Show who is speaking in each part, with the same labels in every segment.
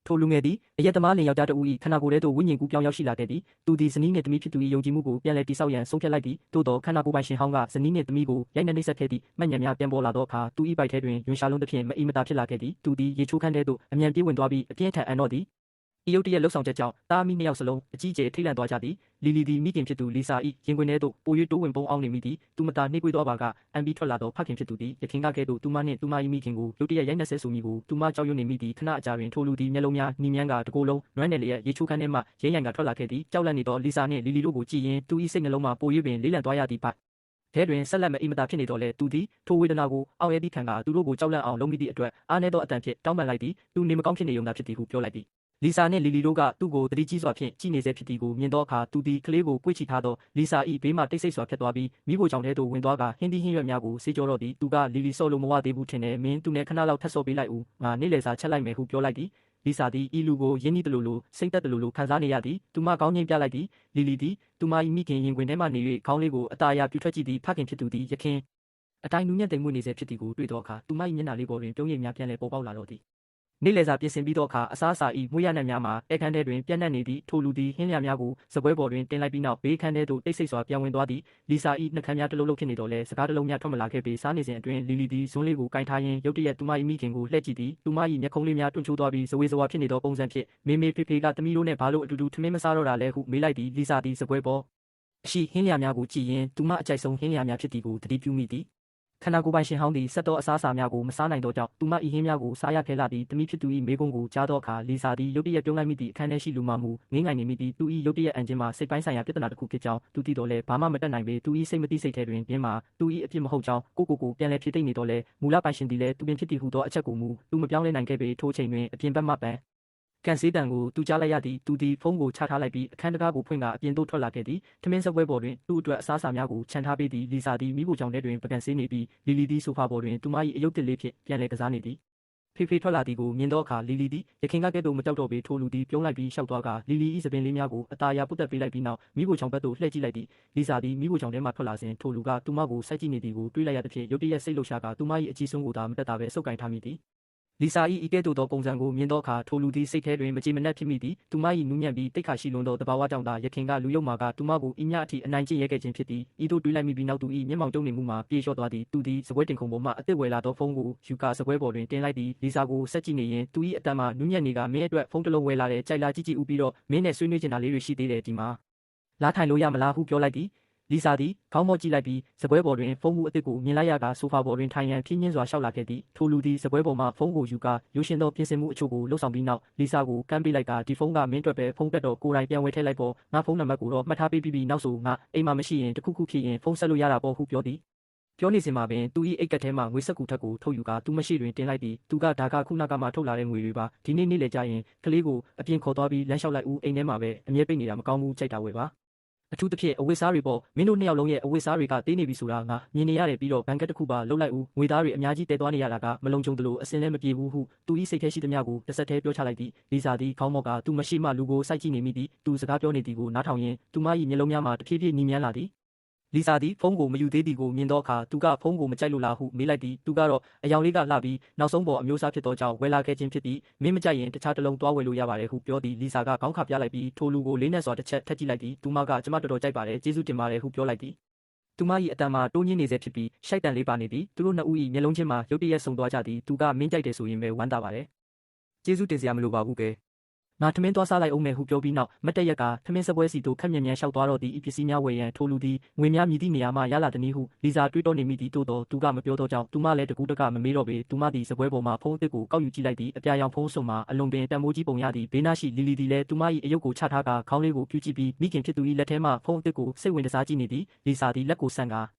Speaker 1: ထိုလူငယ်သည်အရက်သမားလင်ယောက်ျားတဦး၏ခန္ဓာကိုယ်ထဲသို့ဝိညာဉ်ကူးပြောင်းရောက်ရှိလာခဲ့သည်သူသည်ဇနီးနှင့်သမီးဖြစ်သူ၏ယုံကြည်မှုကိုပြန်လည်တည်ဆောက်ရန်ဆုံးဖြတ်လိုက်သည်သို့သောခန္ဓာကိုယ်ပိုင်ရှင်ဟောင်းကဇနီးနှင့်သမီးကိုရိုက်နှက်နှိပ်စက်ခဲ့သည့်မှတ်ဉာဏ်များပြန်ပေါ်လာသောအခါသူ၏ပိုက်ထဲတွင်ယွန်ရှာလုံးသဖြင့်မအီမသာဖြစ်လာခဲ့သည်သူသည်ရေချိုးခန်းထဲသို့အမြန်ပြေးဝင်သွားပြီးအပြင်းထန်အံ့တော့သည်ဤရုတ်တရက်လှုပ်ဆောင်ချက်ကြောင့်သားမိနှစ်ယောက်စလုံးအကြီးအကျယ်ထိတ်လန့်သွားကြသည်လီလီသည်မိခင်ဖြစ်သူလီဆာ၏ရင်ခွင်ထဲသို့ပို၍တိုးဝင်ပုံအောင်နေမိသည်သူမသာနှိပ်ကွေးသောဘာကအံပြီးထွက်လာသောဖခင်ဖြစ်သူသည်ယခင်ကကဲ့သို့သူမနှင့်သူမ၏မိခင်ကိုရုတ်တရက်ရိုက်နှက်ဆဲဆိုမိကိုသူမကြောက်ရွံ့နေမိသည်ခဏအကြာတွင်ထိုလူသည်မျက်လုံးများနီမြန်းကတကိုယ်လုံးနွမ်းနယ်လျက်ရေချိုးခန်းထဲမှရဲရံကထွက်လာခဲ့သည်ကြောက်လန့်နေသောလီဆာနှင့်လီလီတို့ကိုကြည့်ရင်သူ၏စိတ်နှလုံးမှာပို၍ပင်လေးလံသွားရသည်ထဲတွင်ဆက်လက်မအီမသာဖြစ်နေတော့လေသူသည်ထိုဝေဒနာကိုအောက်ရဲသည့်ခံကသူတို့ကိုကြောက်လန့်အောင်လုပ်မိသည့်အတွက်အားနည်းသောအတန်ဖြင့်တောင်းပန်လိုက်သည်သူနေမကောင်းဖြစ်နေုံသာဖြစ်သည်ဟုပြောလိုက်သည်လီဆာနှင့်လီလီတို့ကသူ့ကိုတတိကြီးစွာဖြင့်ကြည့်နေစေဖြစ်သည်ကိုမြင်သောအခါသူသည်ကလေးကိုပွေ့ချထားသောလီဆာ၏ဘေးမှတိတ်ဆိတ်စွာဖြတ်သွားပြီးမိဖို့ကြောင့်ထဲသို့ဝင်သွားကဟင်းသီးဟင်းရွက်များကိုဆေးကြောတော့သည်သူကလီလီဆော့လို့မဝသေးဘူးထင်တယ်မင်းသူနဲ့ခဏလောက်ထပ်ဆော့ပေးလိုက်ဦးငါနေ့လယ်စာချက်လိုက်မယ်ဟုပြောလိုက်သည်လီဆာသည်ဤလူကိုယင်းဤတလူလိုစိတ်သက်တလူလိုခံစားနေရသည်သူမကောင်းငိမ့်ပြလိုက်သည်လီလီသည်သူမ၏မိခင်ရင်ခွင်ထဲမှနေ၍ခေါင်းလေးကိုအသာအရာပြူထွက်ကြည့်သည်ဖခင်ဖြစ်သူသည်ယခင်အတိုင်းနူးညံ့သိမ်မွေ့နေစေဖြစ်သည်ကိုတွေ့သောအခါသူမ၏မျက်နှာလေးပေါ်တွင်ပြုံးရည်များပြန်လည်ပေါ်ပေါက်လာတော့သည်နေ့လယ်စာပြင်ဆင်ပြီးသောအခါအစားအစာ၏မွေးရနံ့များမှာဧခန်းထဲတွင်ပြန့်နှံ့နေသည့်ထိုလူသည်ဟင်းလျာများကိုစပွဲပေါ်တွင်တင်လိုက်ပြီးနောက်ဘေးခန်းထဲသို့တိတ်ဆိတ်စွာပြန်ဝင်သွားသည်လီဆာ၏နှကမ်းများတလုံးလုံးဖြစ်နေတော့လဲစကားတလုံးများထွက်မလာခဲ့ပေစားနေစဉ်အတွင်းလီလီသည်ဇွန်းလေးကိုကင်ထားရင်းရုတ်တရက်သူမ၏မိခင်ကိုလှည့်ကြည့်သည်သူမ၏မျက်ခုံးလေးများတွန့်ချိုးသွားပြီးဇဝေဇဝါဖြစ်နေသောပုံစံဖြင့်မေမေဖေဖေကသမီးတို့နဲ့ဘာလို့အတူတူထမင်းမစားတော့တာလဲဟုမေးလိုက်သည်လီဆာသည်စပွဲပေါ်အရှိဟင်းလျာများကိုကြည့်ရင်သူမအကြိုက်ဆုံးဟင်းလျာများဖြစ်သည်ကိုသတိပြုမိသည်ခန္ဓာကိုယ်ပိုင်ရှင်ဟောင်းသည်ဆက်သောအစားအစာများကိုမစားနိုင်သောကြောင့်သူမ၏ဟင်းများကိုစားရခဲလာသည်တမိဖြစ်သူ၏မိကုံးကိုကြားသောအခါလီဆာသည်ရုတ်တရက်ပြုံးလိုက်မိသည့်အခန်းထဲရှိလူမှမူငိမ့်ငိုင်နေမိသည်သူ၏ရုတ်တရက်အန်ခြင်းမှာစိတ်ပိုင်းဆိုင်ရာပြဿနာတစ်ခုဖြစ်ကြောင်းသူသိတော်လဲဘာမှမတတ်နိုင်ပေသူ၏စိတ်မသိစိတ်ထဲတွင်ပြင်းမှာသူ၏အပြစ်မဟုတ်ကြောင်းကိုပြန်လဲဖြေသိမ့်နေတော်လဲမူလပိုင်ရှင်သည်လည်းသူပင်ဖြစ်သည်ဟုသောအချက်ကိုမူသူမပြောင်းလဲနိုင်ခဲ့ပေထိုအချိန်တွင်အပြင်ဘက်မှကန်စေးတန်ကိုသူကြားလိုက်ရသည်သူသည်ဖုန်းကိုချထားလိုက်ပြီးအခန်းတကားကိုဖွင့်ကအပြင်သို့ထွက်လာခဲ့သည်ထမင်းစပွဲပေါ်တွင်သူ့အတွက်အစားအစာများကိုခြံထားပေးသည်လီဆာသည်မိဖို့ကြောင့်ထဲတွင်ပကံဆေးနေပြီးလီလီသည်ဆိုဖာပေါ်တွင်သူမ၏အယုတ်တစ်လေးဖြင့်ပြန်လဲကစားနေသည်ဖေဖေထွက်လာသည်ကိုမြင်သောအခါလီလီသည်ယခင်ကကဲ့သို့မကြောက်တော့ပေထိုလူသည်ပြုံးလိုက်ပြီးရှောက်သွားကလီလီ၏သပင်လေးများကိုအသာအရာပုတ်တက်ပေးလိုက်ပြီးနောက်မိဖို့ကြောင့်ဘက်သို့လှည့်ကြည့်လိုက်သည်လီဆာသည်မိဖို့ကြောင့်ထဲမှထွက်လာစဉ်ထိုလူကသူမကိုစိုက်ကြည့်နေသည်ကိုတွေးလိုက်ရသဖြင့်ရုတ်တရက်စိတ်လှုပ်ရှားကသူမ၏အကြီးဆုံးကိုသာမတက်တာပဲစုပ်ကင်ထားမိသည်လီဆာ၏ဤကဲ့သို့သောပုံစံကိုမြင်သောအခါထိုလူသည်စိတ်ထဲတွင်မကြေမနက်ဖြစ်မိသည်သူမ၏နူးညံ့ပြီးတိတ်ခါရှိလွန်းသောတဘာဝကြောင့်သာယခင်ကလူယုံမာကသူမကိုဤညအထိအနိုင်ကျင့်ရဲခဲ့ခြင်းဖြစ်သည်ဤသို့တွေးလိုက်မိပြီးနောက်သူ၏မျက်မှောင်တုံနေမှုမှာပြေလျော့သွားသည်သူသည်စပွဲတင်ခုံပေါ်မှအသစ်ဝယ်လာသောဖုန်းကိုယူကာစပွဲပေါ်တွင်တင်လိုက်သည်လီဆာကိုဆက်ကြည့်နေရင်သူ၏အတန်မှာနူးညံ့နေကမင်းအတွက်ဖုန်းတစ်လုံးဝယ်လာတယ်ကြိုက်လာကြည့်ဦးပြီးတော့မင်းနဲ့ဆွေးနွေးချင်တာလေးတွေရှိသေးတယ်ဒီမှာလာထိုင်လို့ရမလားဟုပြောလိုက်သည်လီဆာသည်ခေါင်းမော့ကြည့်လိုက်ပြီးစပွဲပေါ်တွင်ဖုန်းမှုအသစ်ကိုမြင်လိုက်ရကဆိုဖာပေါ်တွင်ထိုင်ရန်ဖြင်းညင်းစွာရှောက်လာခဲ့သည်ထိုလူသည်စပွဲပေါ်မှဖုန်းကိုယူကာရိုးရှင်းသောပြင်ဆင်မှုအချို့ကိုလှုပ်ဆောင်ပြီးနောက်လီဆာကိုကမ်းပေးလိုက်ကဒီဖုန်းကမင်းအတွက်ပဲဖုန်းတက်တော့ကိုယ်တိုင်ပြန်ဝယ်ထည့်လိုက်ပေါ့ငါဖုန်းနံပါတ်ကိုတော့မှတ်ထားပေးပြီးနောက်ဆိုငါအိမ်မှာမရှိရင်တခုခုဖြစ်ရင်ဖုန်းဆက်လို့ရတာပေါ့ဟုပြောသည်ပြောနေစဉ်မှာပင်သူ၏အိတ်ကက်ထဲမှငွေစက်ကူထက်ကိုထုတ်ယူကာသူမရှိတွင်တင်လိုက်သည်သူကဒါကခုနကမှထုတ်လာတဲ့ငွေတွေပါဒီနေ့နေ့လည်ကြရင်ကလေးကိုအပြင်ခေါ်သွားပြီးလမ်းလျှောက်လိုက်ဦးအိမ်ထဲမှာပဲအမြဲပိတ်နေတာမကောင်းဘူးကြိုက်တာဝယ်ပါအထူးသဖြင့်အဝတ်စားတွေပေါ့မင်းတို့နှစ်ယောက်လုံးရဲ့အဝတ်စားတွေကတေးနေပြီဆိုတာငါမြင်နေရတယ်ပြီးတော့ဘန်ကက်တစ်ခုပါလှုပ်လိုက်ဦးငွေသားတွေအများကြီးတဲသွားနေရတာကမလုံခြုံသလိုအစင်လည်းမပြေဘူးဟုသူ၏စိတ်ထဲရှိသမျှကိုတစ်ဆက်တည်းပြောချလိုက်သည်လီဆာသည်ခေါင်းမော့ကသူမရှိမှလူကိုစိုက်ကြည့်နေမိသည်သူစကားပြောနေသည်ကိုနားထောင်ရင်းသူမ၏မျက်လုံးများမှာတဖြည်းဖြည်းနီမြန်းလာသည်လီဆာသည်ဖုန်းကိုမယူသေးသည်ကိုမြင်သောအခါသူကဖုန်းကိုမကြိုက်လို့လားဟုမေးလိုက်သည်သူကတော့အယောင်လေးကလှပြီးနောက်ဆုံးပေါ်အမျိုးအစားဖြစ်သောကြောင့်ဝယ်လာခဲ့ခြင်းဖြစ်သည်မင်းမကြိုက်ရင်တခြားတစ်လုံးသွားဝယ်လို့ရပါတယ်ဟုပြောသည်လီဆာကခေါင်းခါပြလိုက်ပြီးထိုလူကိုလေးနက်စွာတစ်ချက်ထက်ကြည့်လိုက်သည်သူမကကျမတော်တော်ကြိုက်ပါတယ်ကျေးဇူးတင်ပါတယ်ဟုပြောလိုက်သည်သူမ၏အတန်မှာတိုးညင်းနေစေဖြစ်ပြီးရှိုက်တန်လေးပါနေသည်သူတို့နှစ်ဦး၏မျက်လုံးချင်းမှာရုတ်တရက်ဆုံသွားကြသည်သူကမင်းကြိုက်တယ်ဆိုရင်ပဲဝမ်းသာပါတယ်ကျေးဇူးတင်စရာမလိုပါဘူးကဲငါထမင်းသွားစားလိုက်အောင်မယ်ဟုပြောပြီးနောက်မတ်တရက်ကထမင်းစပွဲစီသို့ခက်မြက်မြန်းလျှောက်သွားတော့သည်ဤပစ္စည်းများဝယ်ရန်ထိုလူသည်ငွေများမြည်သည့်နေရာမှရလာသည်နည်းဟုလီဆာတွေးတောနေမိသည်သို့သောသူကမပြောတော့ကြောင့်သူမလည်းတကူးတကမမေးတော့ပေသူမသည်စပွဲပေါ်မှဖုန်းအသစ်ကိုကောက်ယူကြည့်လိုက်သည်အပြာရောင်ဖုန်းစုံမှာအလွန်ပင်တန်မိုးကြီးပုံရသည်ဘေးနားရှိလီလီသည်လည်းသူမ၏အယုတ်ကိုချထားကခေါင်းလေးကိုပြူကြည့်ပြီးမိခင်ဖြစ်သူ၏လက်ထဲမှဖုန်းအသစ်ကိုစိတ်ဝင်စားကြည့်နေသည်လီဆာသည်လက်ကိုဆန့်ကာ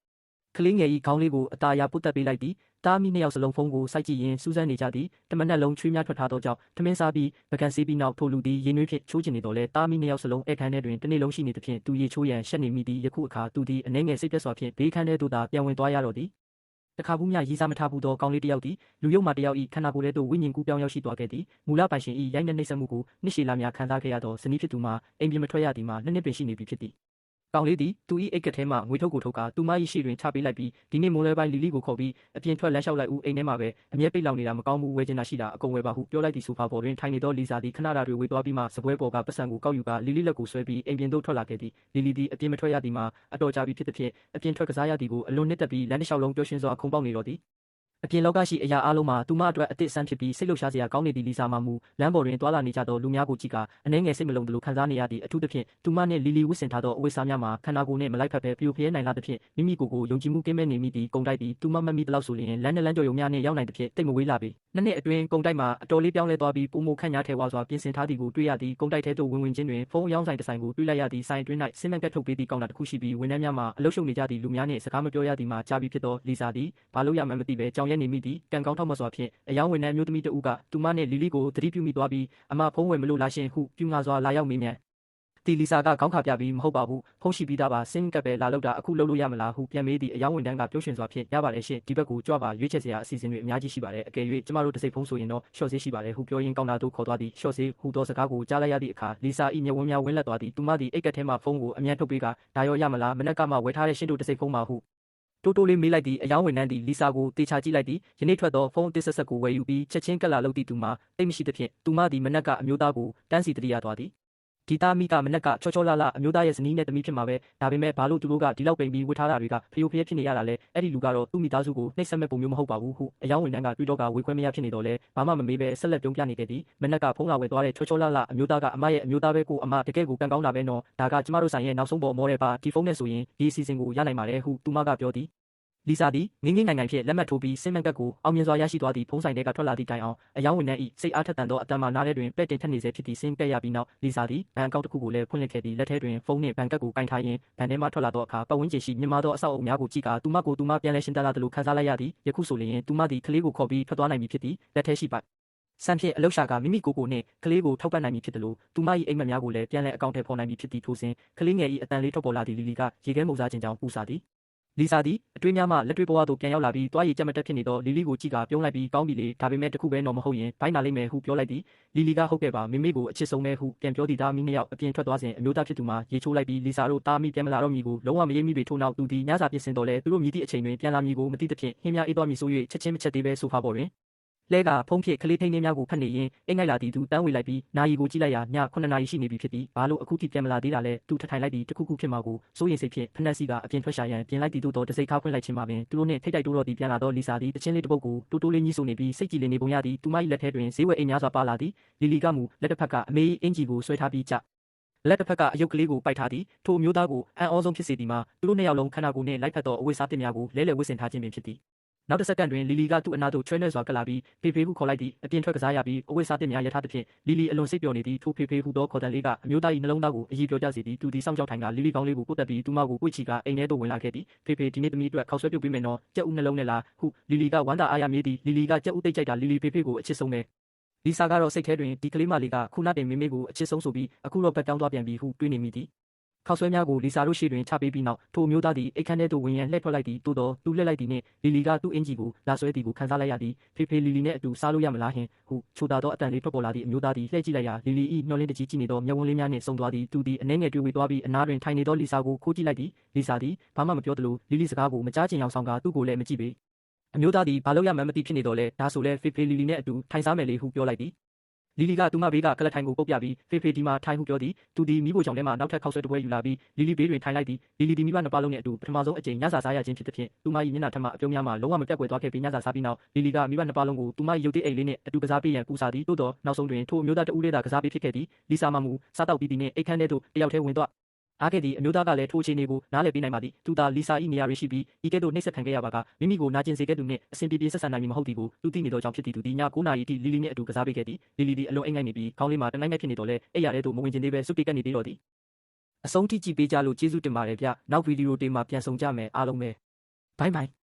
Speaker 1: ကလေးငယ်၏ခေါင်းလေးကိုအသာအရာပုတ်တက်ပေးလိုက်သည်တားမိနှစ်ယောက်စလုံးဖုန်းကိုစိုက်ကြည့်ရင်းစူးစမ်းနေကြသည်တမနက်လုံးချွေးများထွက်ထားသောကြောင့်ထမင်းစားပြီးပကံဆေးပြီးနောက်ထိုလူသည်ရေနွေးဖြင့်ချိုးချင်နေတော့လဲတားမိနှစ်ယောက်စလုံးအခန်းထဲတွင်တနေ့လုံးရှိနေသဖြင့်သူရေချိုးရန်ရှက်နေမိသည်ယခုအခါသူသည်အနှဲငယ်စိတ်ပြတ်စွာဖြင့်ဘေးခန်းထဲသို့သာပြန်ဝင်သွားရတော့သည်တခါဘူးများရေးစားမထားဘူးသောကောင်းလေးတစ်ယောက်သည်လူယုံမာတစ်ယောက်၏ခန္ဓာကိုယ်ထဲသို့ဝိညာဉ်ကူးပြောင်းရောက်ရှိသွားခဲ့သည်မူလပိုင်ရှင်၏ရိုက်နှက်နှိပ်စက်မှုကိုနှစ်ရှည်လများခံစားခဲ့ရသောဇနီးဖြစ်သူမှာအိမ်ပြင်မထွက်ရသည်မှာနှစ်နှစ်ပင်ရှိနေပြီဖြစ်သည် ကောင်လေးသည်သူ၏အိတ်ကထဲမှငွေထုတ်ကိုထုတ်ကာသူမ၏ရှေ့တွင်ချပေးလိုက်ပြီးဒီနေ့မိုးလဲပိုင်းလီလီကိုခေါ်ပြီးအပြင်ထွက်လမ်းလျှောက်လိုက်ဦးအိမ်ထဲမှာပဲအမြဲပိတ်လောင်နေတာမကောင်းဘူးဝယ်ချင်တာရှိတာအကုန်ဝယ်ပါဟုပြောလိုက်သည့်ဆိုဖာပေါ်တွင်ထိုင်နေသောလီစာသည်ခဏတာတွင်ဝေသွားပြီးမှစပွဲပေါ်ကပတ်စံကိုကောက်ယူကာလီလီလက်ကိုဆွဲပြီးအိမ်ပြင်သို့ထွက်လာခဲ့သည်လီလီသည်အပြင်မထွက်ရသည်မှာအတော်ကြာပြီဖြစ်သည်ဖြင့်အပြင်ထွက်ကစားရသည်ကိုအလွန်နှစ်သက်ပြီးလမ်းတစ်လျှောက်လုံးပျော်ရွှင်စွာခုန်ပေါက်နေတော့သည်အပြင်လောကရှိအရာအလုံးမှာသူမအတွက်အသစ်ဆန်းဖြစ်ပြီးစိတ်လှုပ်ရှားစရာကောင်းနေသည့်လီစာမှမူလမ်းပေါ်တွင်တွာလာနေကြသောလူများကိုကြည့်ကာအနှဲငယ်စိတ်မလုံသလိုခံစားနေရသည့်အထူးသဖြင့်သူမနှင့်လီလီဝတ်ဆင်ထားသောအဝတ်အစားများမှာခန္ဓာကိုယ်နှင့်မလိုက်ဖက်ဘဲပြိုဖျဲနိုင်လာသဖြင့်မိမိကိုယ်ကိုယုံကြည်မှုကင်းမဲ့နေမိသည့်ကုံတိုက်သည်သူမမှတ်မိသလောက်ဆိုလျင်လမ်းကြော်ရုံများနှင့်ရောက်နိုင်သဖြင့်တိတ်မဝေးလာပေနှစ်နှစ်အတွင်းကုံတိုက်မှာအတော်လေးပြောင်းလဲသွားပြီးပုံမခန့်ညားထဲဝါစွာပြင်ဆင်ထားသည်ကိုတွေ့ရသည်ကုံတိုက်ထဲသို့ဝင်ချင်းတွင်ဖုန်းအယောင်းဆိုင်တစ်ဆိုင်ကိုတွေ့လိုက်ရသည်ဆိုင်အတွင်း၌စင်မန်ကတ်ထုတ်ပေးသည့်ကောင်တာတစ်ခုရှိပြီးဝန်ထမ်းများမှအလုပ်ရှုပ်နေကြသည့်လူများနှင့်စကားမပြောရသည်မှာကြားပြီးဖြစ်သောလီစာသည်ဘာလို့ရမှန်းမသိဘဲကြောင်ရဲနေမိသည်ကံကောင်းထောက်မစွာဖြင့်အယောင်းဝန်ထမ်းမျိုးသမီးတဦးကသူမနှင့်လီလီကိုသတိပြုမိသွားပြီးအမဖုန်းဝယ်မလို့လားရှင်ဟုပြူငါစွာလာရောက်မေးမြန်းတီလီစာကခေါင်းခါပြပြီးမဟုတ်ပါဘူးဖုန်းရှိပြီးသားပါစင်ကပ်ပဲလာလောက်တာအခုလုပ်လို့ရမလားဟုပြန်မေးသည့်အယောင်းဝန်ထမ်းကပြောရှင်စွာဖြင့်ရပါတယ်ရှင်ဒီဘက်ကိုကြွပါရွေးချယ်စရာအစီအစဉ်တွေအများကြီးရှိပါတယ်အကယ်၍ကျမတို့တစ်စိတ်ဖုန်းဆိုရင်တော့ရှော့ဆေးရှိပါတယ်ဟုပြောရင်းကောင်တာတို့ခေါ်သွားသည်ရှော့ဆေးဟူသောစကားကိုကြားလိုက်ရသည့်အခါလီစာ၏မျက်ဝန်းများဝင်းလက်သွားသည်သူမသည်အိတ်ကက်ထဲမှဖုန်းကိုအမြန်ထုတ်ပေးကဒါရောရမလားမနက်ကမှဝယ်ထားတဲ့ရှင်းတို့တစ်စိတ်ဖုန်းပါဟုတိုးတိုးလေးမေးလိုက်သည့်အယောင်းဝန်ထမ်းသည်လီစာကိုတေချာကြည့်လိုက်သည်ယနေ့ထွက်သောဖုန်းအသစ်ဆက်ကိုဝယ်ယူပြီးချက်ချင်းကက်လာလုပ်သည့်သူမှာတိတ်မရှိသဖြင့်သူမသည်မနက်ကအမျိုးသားကိုတန်းစီတတိယသွားသည်ဒီသားမိကမနက်ကချောချောလာလာအမျိုးသားရဲ့ဇနီးနဲ့တမီးဖြစ်မှာပဲဒါပေမဲ့ဘာလို့သူတို့ကဒီလောက်ပိန်ပြီးဝတ်ထားတာတွေကဖျို့ဖျက်ဖြစ်နေရတာလဲအဲ့ဒီလူကတော့သူ့မိသားစုကိုနှိပ်စက်မဲ့ပုံမျိုးမဟုတ်ပါဘူးဟုအယောင်းဝန်ထမ်းကတွေးတော့ကဝေခွဲမရဖြစ်နေတော့လဲဘာမှမမေးပဲဆက်လက်ပြုံးပြနေခဲ့သည်မနက်ကဖုန်းလာဝယ်သွားတဲ့ချောချောလာလာအမျိုးသားကအမရဲ့အမျိုးသားပဲကိုအမတကယ်ကိုကံကောင်းတာပဲနော်ဒါကကျမတို့ဆိုင်ရဲ့နောက်ဆုံးပေါ်မော်ဒယ်ပါဒီဖုန်းနဲ့ဆိုရင်ဒီအစီအစဉ်ကိုရနိုင်ပါတယ်ဟုသူမကပြောသည်လီစာသည်ငင်းငင်းနိုင်ဖြင့်လက်မှတ်ထိုးပြီးစင်မန်ကတ်ကိုအောင်မြင်စွာရရှိသွားသည့်ဖုန်းဆိုင်ထဲကထွက်လာသည့်တိုင်အောင်အယောင်းဝန်ထမ်း၏စိတ်အားထက်သန်သောအတန်မှနားထဲတွင်ပဲ့တင်ထက်နေစေဖြစ်သည့်စင်ကတ်ရပြီးနောက်လီစာသည်ဘဏ်အကောင့်တစ်ခုကိုလည်းဖွင့်လှစ်ခဲ့ပြီးလက်ထဲတွင်ဖုန်းနှင့်ဘဏ်ကတ်ကိုကင်ထားရင်းဘဏ်ထဲမှထွက်လာသောအခါပတ်ဝန်းကျင်ရှိမြင်မာသောအဆောက်အအုံများကိုကြည့်ကာသူမပြန်လဲရှင်းတလာသလိုခံစားလိုက်ရသည်ယခုဆိုလျှင်သူမသည်ကလေးကိုခေါ်ပြီးထွက်သွားနိုင်ပြီဖြစ်သည်လက်ထဲရှိပိုက်ဆန်ဖြင့်အလုရှာကမိမိကိုယ်နှင့်ကလေးကိုထောက်ပံ့နိုင်ပြီဖြစ်တယ်လို့သူမ၏အိမ်မက်များကိုလည်းပြန်လဲအကောင့်ထဲပေါ်နိုင်ပြီဖြစ်သည်ထိုစဉ်ကလေးငယ်၏အတန်လေးထွက်ပေါ်လာသည့်လီလီကရေခဲမုန်စားခြင်းကြောင့်ပူစာသည်လီစာသည်အတွေးများမှလက်တွေ့ဘဝသို့ပြန်ရောက်လာပြီးတွားရည်ကြက်မတက်ဖြစ်နေသောလီလီကိုကြည့်ကာပြုံးလိုက်ပြီးကောင်းပြီလေဒါပေမဲ့တခုပဲတော့မဟုတ်ရင်ဘိုင်းနာလိမ့်မယ်ဟုပြောလိုက်သည်လီလီကဟုတ်ကဲ့ပါမိမိကိုအချစ်ဆုံးပဲဟုပြန်ပြောသည်သားမိနှစ်ယောက်အပြင်ထွက်သွားစဉ်အမျိုးသားဖြစ်သူမှရေချိုးလိုက်ပြီးလီစာတို့သားမိပြန်မလာတော့မည်ကိုလုံးဝမရိပ်မိပေထို့နောက်သူသည်ညစာပြင်ဆင်တော်လဲသူတို့မြည်သည့်အချိန်တွင်ပြန်လာမည်ကိုမသိသဖြင့်ဟင်းများအေးသွားမည်ဆို၍ချက်ချင်းမချက်သေးပဲဆိုဖာပေါ်တွင်လဲကဖုံးဖြင့်ကလေးထိန်းနှင်းများကိုဖတ်နေရင်အိမ်ငိုက်လာသည်သူတန်းဝေလိုက်ပြီးနာရီကိုကြည့်လိုက်ရာည9နာရီရှိနေပြီဖြစ်သည်ဘာလို့အခုထိပြန်မလာသေးတာလဲသူထထိုင်လိုက်သည်တခုခုဖြစ်မှာကိုစိုးရိမ်စိတ်ဖြင့်ဖနက်စီကအပြင်ထွက်ရှာရန်ပြင်လိုက်သည်တို့တစိတ်ခါဖွင့်လိုက်ခြင်းမှာပင်သူတို့နှင့်ထိတ်တိုက်တိုးတော့သည်ပြန်လာသောလီစာသည်တချင်းလေးတစ်ပုတ်ကိုတိုးတိုးလေးကြီးဆိုနေပြီးစိတ်ကြည်လင်နေပုံရသည်သူမ၏လက်ထဲတွင်ဈေးဝယ်အိမ်များစွာပါလာသည်လီလီကမူလက်တစ်ဖက်ကအမေ၏အင်ဂျီကိုဆွဲထားပြီးကြလက်တစ်ဖက်ကအယုတ်ကလေးကိုပိုက်ထားသည်ထိုအမျိုးသားကိုအံ့ဩဆုံးဖြစ်စေသည်မှာသူတို့နှစ်ယောက်လုံးခန္ဓာကိုယ်နှင့်လိုက်ဖက်သောအဝတ်စားတစ်များကိုလဲလှယ်ဝတ်ဆင်ထားခြင်းပင်ဖြစ်သည်နောက်တစ်စက္ကန့်တွင်လီလီကသူ့အနားသို့ချွဲနှဲစွာကပ်လာပြီးဖေဖေဟုခေါ်လိုက်သည်အပြင်ထွက်ကစားရပြီးအဝတ်စားတစ်များရထားသဖြင့်လီလီအလွန်စိတ်ပျော်နေသည်ထိုဖေဖေဟုသောခေါ်တဲ့လေးကအမျိုးသား၏နှလုံးသားကိုအည်ပြောကြစေသည်သူသည်စောင့်ကြောက်ထိုင်ကလီလီကောင်းလေးကိုပုတ်တက်ပြီးသူမကိုပွေ့ချီကအိမ်ထဲသို့ဝင်လာခဲ့သည်ဖေဖေဒီနေ့သမီးအတွက်ခေါက်ဆွဲပြုတ်ပေးမယ်နော်ကြက်ဥနှလုံးနဲ့လားဟုလီလီကဝမ်းသာအားရမြေးသည်လီလီကကြက်ဥသိပ်ကြိုက်တာလီလီဖေဖေကိုအချစ်ဆုံးပဲလီစာကတော့စိတ်ထဲတွင်ဒီကလေးမလေးကခုနတင်မေမေကိုအချစ်ဆုံးဆိုပြီးအခုတော့ဘက်ပြောင်းသွားပြန်ပြီဟုတွေးနေမိသည်ခေါက်ဆွဲများကိုလီစာတို့ရှေ့တွင်ချပေးပြီးနောက်ထိုမျိုးသားသည်အိတ်ခမ်းထဲသို့ဝင်ရန်လှည့်ထွက်လိုက်သည်သို့တော့သူလှည့်လိုက်သည်နှင့်လီလီကသူ့အင်ဂျီကိုလာဆွဲသည်ကိုခံစားလိုက်ရသည်ဖေဖေလီလီနှင့်အတူစားလို့ရမလားဟင်ဟုချိုသာသောအတန်လေးထွက်ပေါ်လာသည့်အမျိုးသားသည်လှည့်ကြည့်လိုက်ရာလီလီ၏မျောလင်းတကြီးကြည့်နေသောမျက်ဝန်းလေးများနှင့်စုံသွားသည်သူသည်အနှဲငယ်တွေ့ဝေသွားပြီးအနားတွင်ထိုင်နေသောလီစာကိုခိုးကြည့်လိုက်သည်လီစာသည်ဘာမှမပြောသလိုလီလီစကားကိုမကြားချင်အောင်ဆောင်ကာသူ့ကိုလည်းမကြည့်ပေအမျိုးသားသည်ဘာလို့ရမှန်းမသိဖြစ်နေတော့လဲဒါဆိုလဲဖေဖေလီလီနှင့်အတူထိုင်စားမယ်လေဟုပြောလိုက်သည်လီလီကသူမဘေးကကလထိုင်ကိုပုတ်ပြပြီးဖေဖေဒီမှာထိုင်ဟုပြောသည်သူသည်မိဖို့ကြောင့်ထဲမှနောက်ထပ်ခောက်ဆွဲတစ်ပွဲယူလာပြီးလီလီဘေးတွင်ထိုင်လိုက်သည်လီလီဒီမိဘနှစ်ပါးလုံးနှင့်အတူပထမဆုံးအကြိမ်ညစာစားရခြင်းဖြစ်သည်ဖြင့်သူမ၏မျက်နှာထက်မှအပြုံးများမှလုံးဝမပြတ်ကွယ်သွားခဲ့ပြီးညစာစားပြီးနောက်လီလီကမိဘနှစ်ပါးလုံးကိုသူမ၏ရုပ်သေးအိမ်လေးနှင့်အတူကစားပေးရန်ပူစာသည်သို့တော့နောက်ဆုံးတွင်ထိုအမျိုးသားတဦးလေးသာကစားပေးဖြစ်ခဲ့သည်လီစာမမူစားတောက်ပြီးသည်နှင့်အိတ်ခမ်းထဲသို့တယောက်တည်းဝင်သွားအားခဲ့သည်အမျိုးသားကလည်းထိုအခြေအနေကိုနားလည်ပေးနိုင်ပါသည်သူသာလီစာ၏နေရာရရှိပြီးဤကဲ့သို့နှိပ်စက်ခံခဲ့ရပါကမိမိကိုနာကျင်စေခဲ့သူနှင့်အစဉ်ပြေပြေဆက်ဆံနိုင်မည်မဟုတ်သည်ကိုသူသိနေသောကြောင့်ဖြစ်သည်သူဒီည9နာရီထိလီလီနှင့်အတူကစားပေးခဲ့သည်လီလီသည်အလွန်အိမ်ငိုက်နေပြီးခေါင်းလေးမှာတနိုင်းငိုက်ဖြစ်နေတော့လဲအိပ်ရတဲ့သို့မဝင်ကျင်သေးပဲစွပ်ပြေကပ်နေသေးတော့သည်အဆုံးထိကြည့်ပေးကြလို့ကျေးဇူးတင်ပါတယ်ဗျနောက်ဗီဒီယိုတွေမှာပြန်ဆောင်ကြမယ်အားလုံးပဲဘိုင်ဘိုင်